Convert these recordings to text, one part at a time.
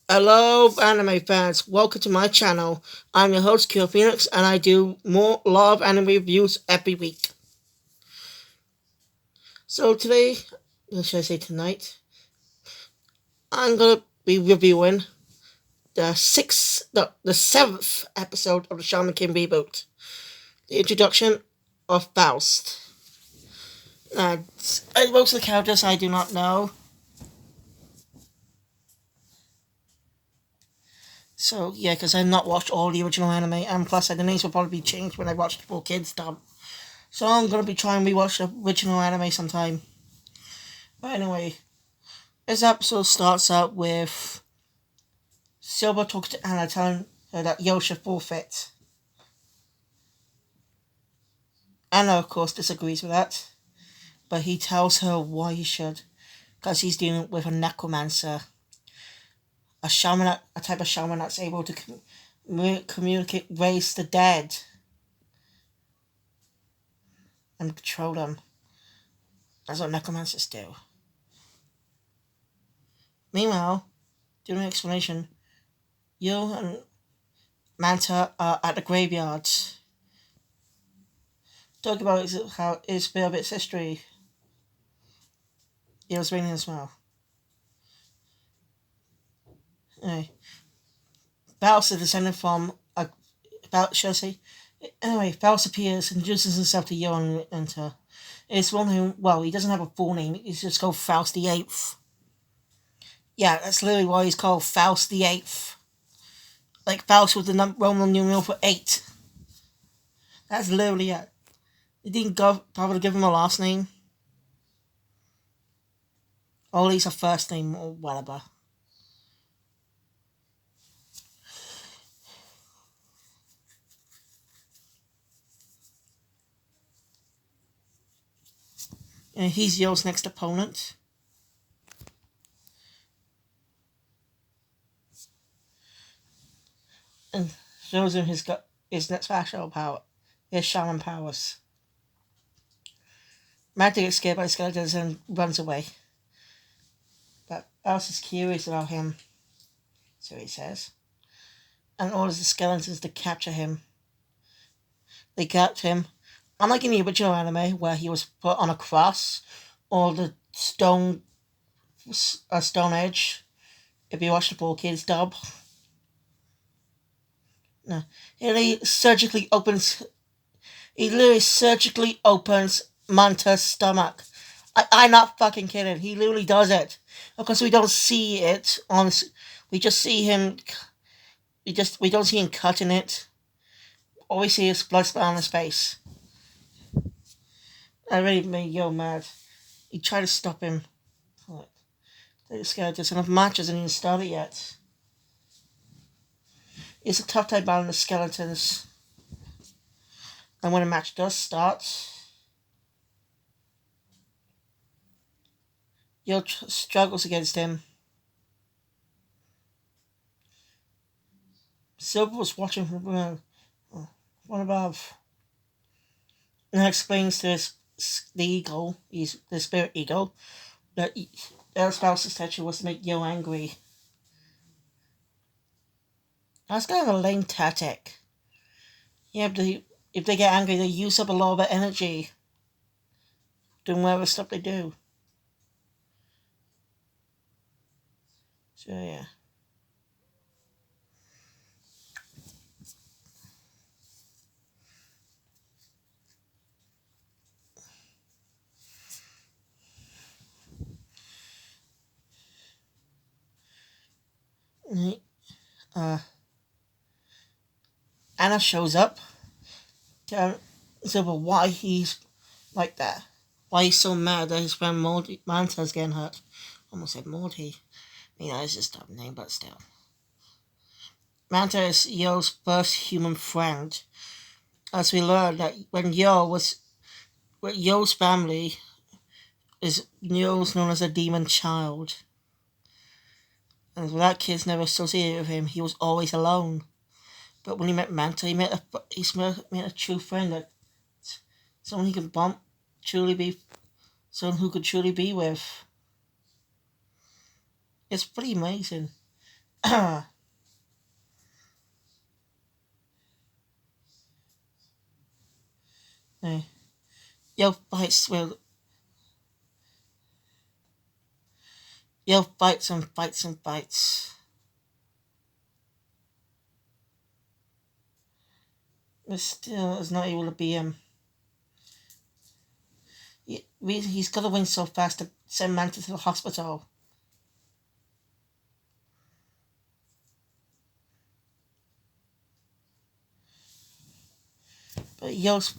Hello, anime fans. Welcome to my channel. I'm your host, Kill Phoenix, and I do more love anime reviews every week. So today, what should I say tonight? I'm gonna be reviewing the seventh episode of the Shaman King reboot, the introduction of Faust. And most of the characters I do not know. So yeah, because I've not watched all the original anime, and plus the names will probably be changed when I watch the full kids dub. So I'm gonna be trying to rewatch the original anime sometime. But anyway, this episode starts out with Silver talking to Anna, telling her that Yo should forfeit. Anna, of course, disagrees with that, but he tells her why he should, because he's dealing with a necromancer, a shaman, a type of shaman that's able to communicate, raise the dead, and control them. That's what necromancers do. Meanwhile, during the explanation, Yo and Manta are at the graveyard, talking about how it's bit of its history. It was raining as well. Anyway, Faust is descended from a shall I say? Anyway, Faust appears and introduces himself to Yo and Enter. It's one who, well, he doesn't have a full name. He's just called Faust the Eighth. Yeah, that's literally why he's called Faust the Eighth. Like Faust with the Roman numeral for 8. That's literally it. They didn't bother to give him a last name. Or at least a first name or whatever. And he's Yo's next opponent. And shows him his next special power, his shaman powers. Magda gets scared by the skeletons and runs away. But Alice is curious about him, so he says, and orders the skeletons to capture him. They capture him, unlike in the original anime where he was put on a cross or the stone edge. If you watch the full kids dub, no, he literally surgically opens Manta's stomach. I'm not fucking kidding. He literally does it. Because we don't see it on. We just see him. We don't see him cutting it. All we see is blood splat on his face. That really made Yo mad. He tried to stop him. They're scared there's enough matches and he didn't start it yet. It's a tough time battling the skeletons. And when a match does start, Yo struggles against him. Silver was watching from above. And explains to the eagle, the spirit eagle, that their spouse's statue was to make Yo angry. That's kind of a lame tactic. Yeah, if they get angry, they use up a lot of their energy doing whatever stuff they do. So yeah. Anna shows up to Silver why he's like that. Why he's so mad that his friend Manta's getting hurt. Almost said Morty. I mean, that's just a tough name, but still. Manta is Yo's first human friend. As we learn that when Yo's family is Yo's known as a demon child. And that kid's never associated with him. He was always alone. But when he met Manta, he met a true friend, that someone he could truly be, someone who could truly be with. It's pretty amazing. Hey, Yo fights will Yo fights and fights and fights. But still, it's not able to beat him. He's got to win so fast to send Manta to the hospital. But Yo's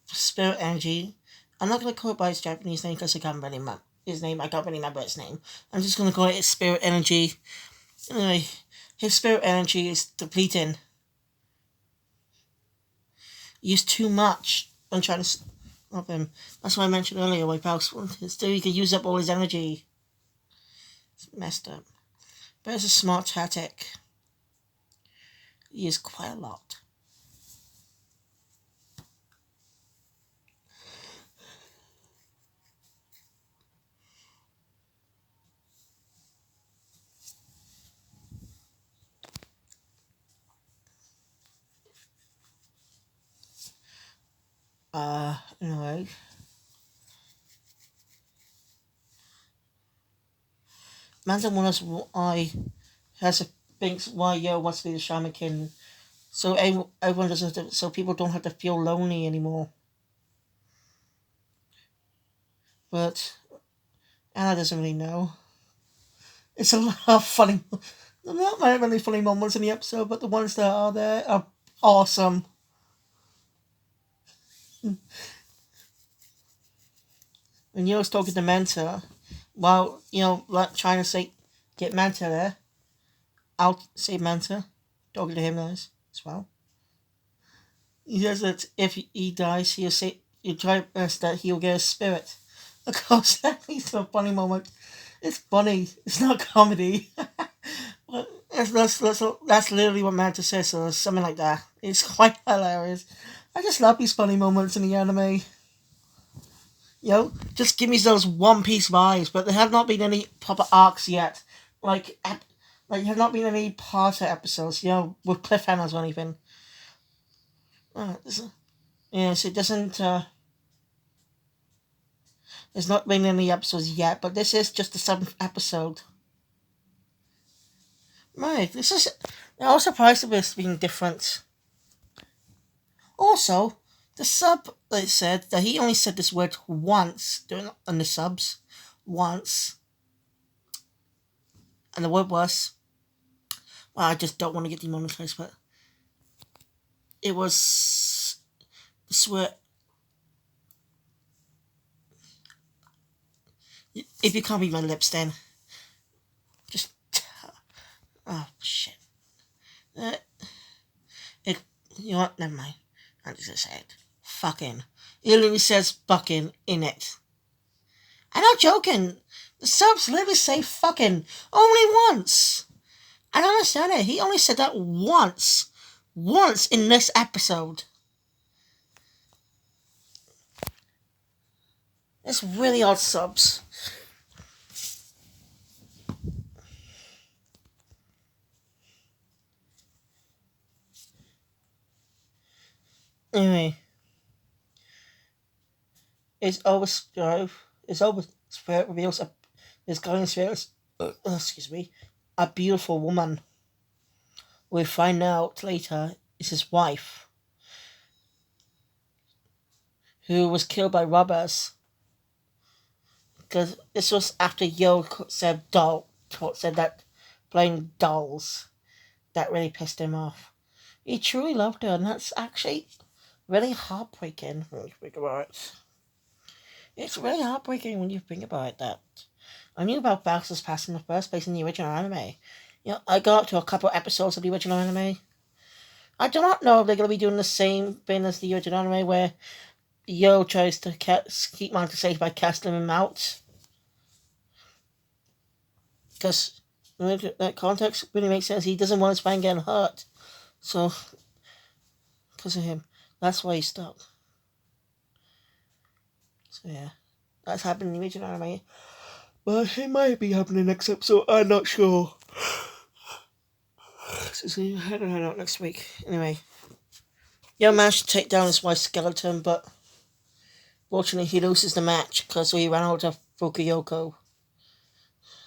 spirit energy. I'm not gonna call it by his Japanese name because I can't really remember his name. I can't really remember his name. I'm just gonna call it his spirit energy. Anyway, his spirit energy is depleting. Used too much on trying to stop him. That's why I mentioned earlier why Falcon wanted so he could use up all his energy. It's messed up. But it's a smart tactic. He used quite a lot. Anyway. Manda wonders why has a thinks why Yo wants to be the Shaman King. So everyone doesn't have to, so people don't have to feel lonely anymore. But Anna doesn't really know. It's a lot of funny, not many funny moments in the episode, but the ones that are there are awesome. When Yo's talking to Manta, while like trying to say get Manta there, I'll say Manta, talking to him there as well. He says that if he dies, he'll try best that he'll get a spirit. Of course, that leads to a funny moment. It's funny. It's not comedy. But that's literally what Manta says, or something like that. It's quite hilarious. I just love these funny moments in the anime. Just give me those One Piece vibes, but there have not been any proper arcs yet. Like there have not been any parter episodes, with cliffhangers or anything. Yes, it doesn't. There's not been any episodes yet, but this is just the 7th episode. Right, this is. I was surprised with this being different. Also, the sub said that he only said this word once on the subs. Once. And the word was. Well, I just don't want to get demonetized, but. It was. The swear. If you can't read my lips, then. Just. Oh, shit. You know what? Never mind. I'm just gonna say it. Fucking. It literally says fucking in it. I'm not joking. The subs literally say fucking only once. I don't understand it. He only said that once. Once in this episode. It's really odd subs. Anyway. It's always Spirit reveals this guardian spirit excuse me, a beautiful woman. We find out later is his wife, who was killed by robbers. Because this was after Yo said that playing dolls, that really pissed him off. He truly loved her, and that's actually really heartbreaking when you think about it. It's really heartbreaking when you think about that. I knew about Faustus Pass in the first place in the original anime. I got up to a couple episodes of the original anime. I do not know if they're going to be doing the same thing as the original anime where Yo tries to keep Manta safe by casting him out. Because that context really makes sense. He doesn't want his friend getting hurt. So, because of him. That's why he stopped. So yeah. That's happened in the original anime. But it might be happening next episode. I'm not sure. So I don't know next week. Anyway, Yo managed to take down his wife's skeleton, but fortunately he loses the match because he ran out of Fukuyoko.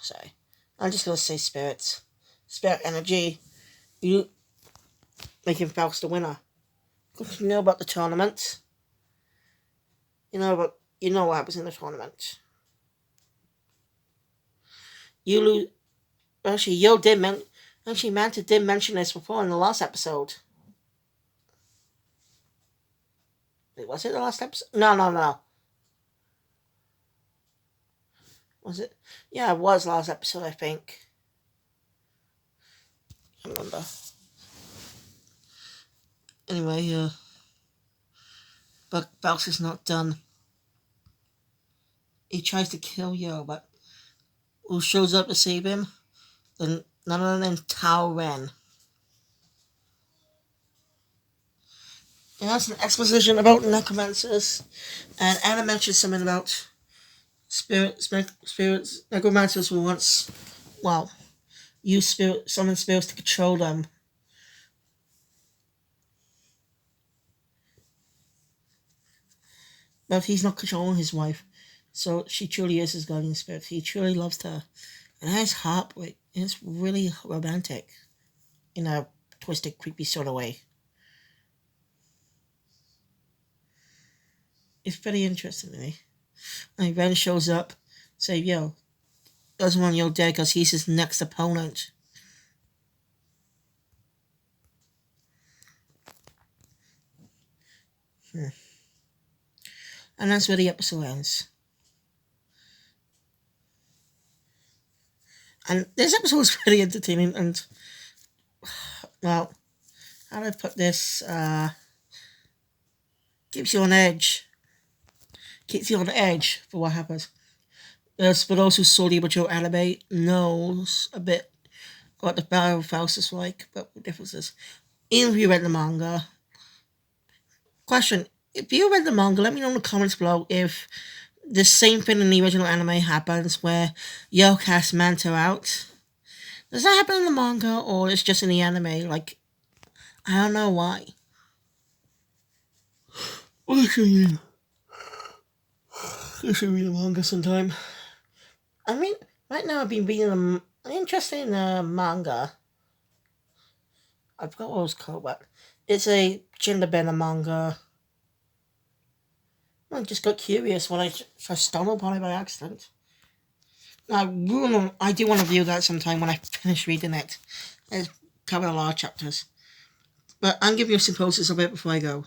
So I'm just gonna say spirits, spirit energy. You making Faust the winner. You know about the tournament. You know what happens in the tournament. You lose. Actually, Yo did Manta did mention this before in the last episode. Wait, was it the last episode? No. Was it? Yeah, it was last episode, I think. I don't remember. Anyway, but Faust is not done. He tries to kill Yo, but who shows up to save him? Then none other than Tao Ren. And that's an exposition about necromancers. And Anna mentions something about spirits, necromancers who once, well, use summon spirits to control them. But he's not controlling his wife. So she truly is his guardian spirit. He truly loves her. And his heartbreak is really romantic. In a twisted, creepy sort of way. It's pretty interesting to me. And Ren shows up, say, Yo, doesn't want Yo dead because he's his next opponent. And that's where the episode ends. And this episode was pretty entertaining and, well, how do I put this? Keeps you on edge. Keeps you on edge for what happens. For those who saw the original anime, knows a bit what the Battle of Faust is like, but the difference is, even if you read the manga, question, if you read the manga, let me know in the comments below if the same thing in the original anime happens where Yo casts Manta out. Does that happen in the manga or it's just in the anime? Like, I don't know why. I should read the manga sometime. I mean, right now I've been reading I'm interested in the manga. I forgot what it was called, but it's a gender bender manga. I just got curious when I stumbled upon it by accident. I do want to view that sometime when I finish reading it. It's covered a lot of chapters. But I'm giving you some posters of it before I go.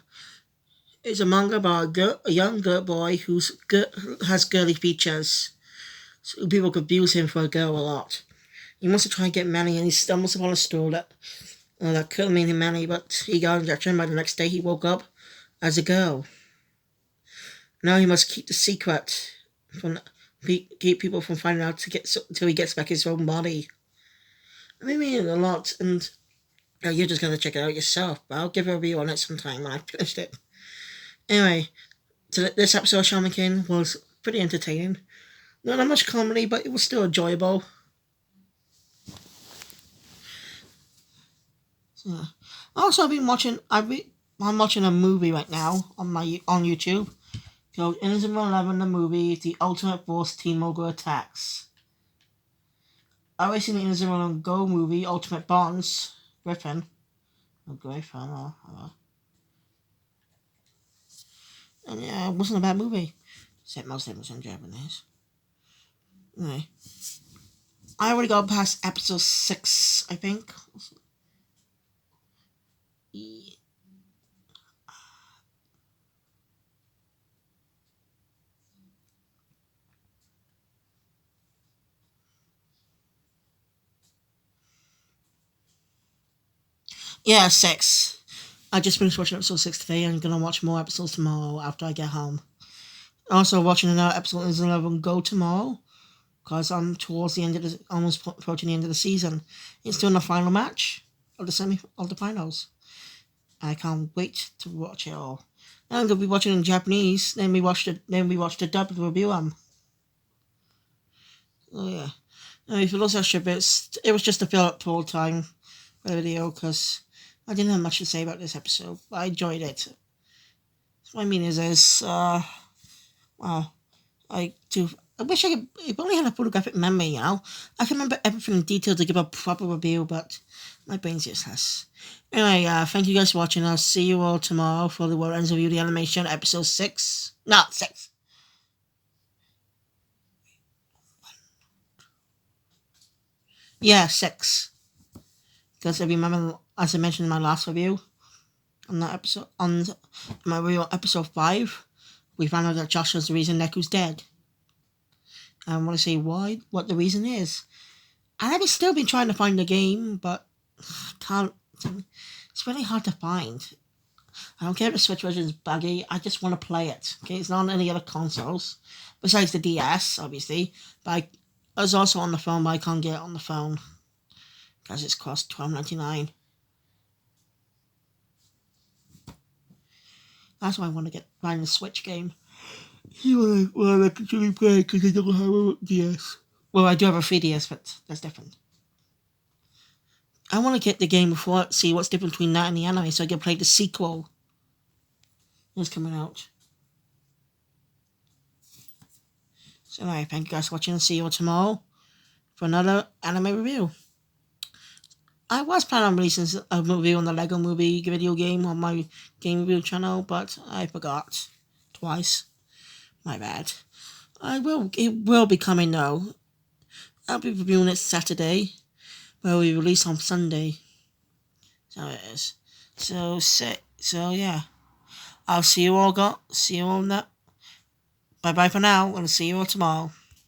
It's a manga about a young girl boy who has girly features. So people confuse him for a girl a lot. He wants to try and get Manny and he stumbles upon a store that couldn't mean him Manny, but he got injection. By the next day he woke up as a girl. Now he must keep the secret keep people from finding out till he gets back his own body. I mean a lot, and you're just gonna check it out yourself. But I'll give a review on it sometime when I finished it. Anyway, so this episode of Shaman King was pretty entertaining. Not that much comedy, but it was still enjoyable. So, also, I've been watching. I'm watching a movie right now on YouTube. Called Invincible 11, the movie, The Ultimate Force Team Mogul Attacks. I always seen the Invincible 11 Go movie, Ultimate Bonds, Griffin. A great fan, and yeah, it wasn't a bad movie. Except most of it was in Japanese. Anyway. I already got past episode 6, I think. Yeah, 6. I just finished watching episode 6 today. I'm gonna watch more episodes tomorrow after I get home. Also watching another episode of 11 Go tomorrow. Because I'm towards the end of almost approaching the end of the season. It's doing the final match of the finals. I can't wait to watch it all. Now I'm gonna be watching in Japanese. Then we watch the dub to review them. Oh yeah. For those extra bits, it was just to fill up total time. for the video because I didn't have much to say about this episode, but I enjoyed it. So what I mean is, well, I do. I wish I could. If only had a photographic memory, you know. I can remember everything in detail to give a proper review, but my brain's useless. Anyway, thank you guys for watching. I'll see you all tomorrow for the World Ends Review the Animation, episode 6. No, 6. Yeah, 6. Because I remember, as I mentioned in my last review, on that episode, on my review episode 5, we found out that Josh was the reason Neku's dead. I want to say what the reason is. And I've still been trying to find the game, but can't. It's really hard to find. I don't care if the Switch version is buggy. I just want to play it. Okay, it's not on any other consoles besides the DS, obviously. But I was also on the phone, but I can't get it on the phone because it's cost $12.99. That's why I want to find the Switch game. You want to actually play because I don't have a DS. Well, I do have a 3DS, but that's different. I want to get the game before, see what's different between that and the anime, so I can play the sequel. It's coming out. So anyway, thank you guys for watching and see you all tomorrow for another anime review. I was planning on releasing a review on the Lego Movie video game on my game review channel, but I forgot twice. My bad. It will be coming though. I'll be reviewing it Saturday, but we release on Sunday. So it is. So yeah. I'll see you all. See you all. Bye bye for now, and see you all tomorrow.